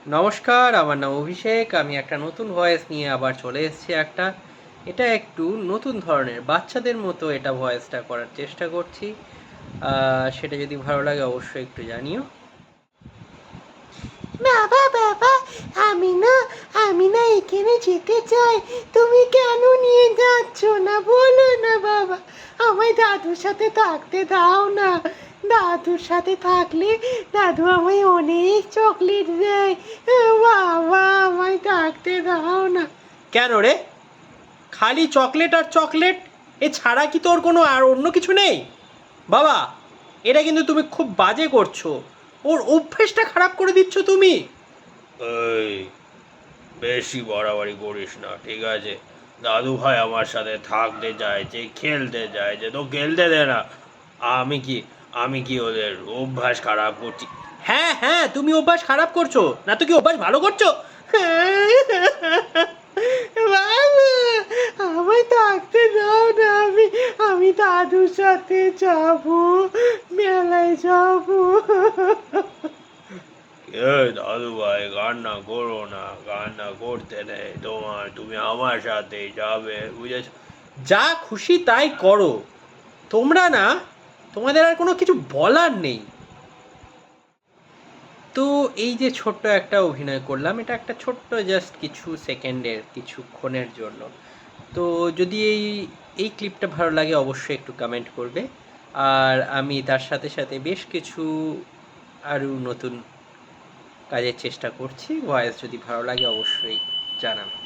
নমস্কার, আমার নাম অভিষেক। আমি একটা নতুন ভয়েস নিয়ে আবার চলে এসেছি এটা একটু নতুন ধরনের বাচ্চাদের মতো এটা ভয়েসটা করার চেষ্টা করছি। সেটা যদি ভালো লাগে অবশ্যই একটু জানিও। বাবা বাবা, আমি না এখানে যেতে চাই। তুমি কেন নিয়ে যাচ্ছ না, বলো না বাবা। আমায় দাদুর সাথে থাকতে দাও না। দাদুর সাথে থাকলে দাদু আমায় অনেক চকলেট দেয়। বাবা, আমায় থাকতে দাও না। কেন রে? খালি চকলেট আর চকলেট, এ ছাড়া কি তোর কোনো আর অন্য কিছু নেই? বাবা, এটা কিন্তু তুমি খুব বাজে করছো। ওর অভ্যেসটা খারাপ করে দিচ্ছ তুমি। এই, বেশি বাড়াবাড়ি করিস না, ঠিক আছে? দাদু ভাই আমার সাথে থাকতে চাইছে, খেলতে চাইছে, তো খেলতে দে না। আমি কি আমি কি ওদের অভ্যাস খারাপ করছি? হ্যাঁ হ্যাঁ, তুমি অভ্যাস খারাপ করছো, না তো কি অভ্যাস ভালো করছো? বাবা, আমায় থাকতে দাও না। আমি দাদুর সাথে যাবো, মেলায় যাবো। দাদু ভাই, কান্না করো না, কান্না করতে নেই তোমার, তুমি আমার সাথেই যাবে, বুঝেছ? যা খুশি তাই করো। তোমরা না, তোমাদের আর কোনো কিছু বলার নেই। তো এই যে ছোট্ট একটা অভিনয় করলাম, এটা একটা ছোট্ট জাস্ট কিছু সেকেন্ডের, কিছুক্ষণের জন্য। তো যদি এই ক্লিপটা ভালো লাগে অবশ্যই একটু কমেন্ট করবে। আর আমি তার সাথে সাথে বেশ কিছু আরও নতুন কাজের চেষ্টা করছি। ভয়েস যদি ভালো লাগে অবশ্যই জানাবে।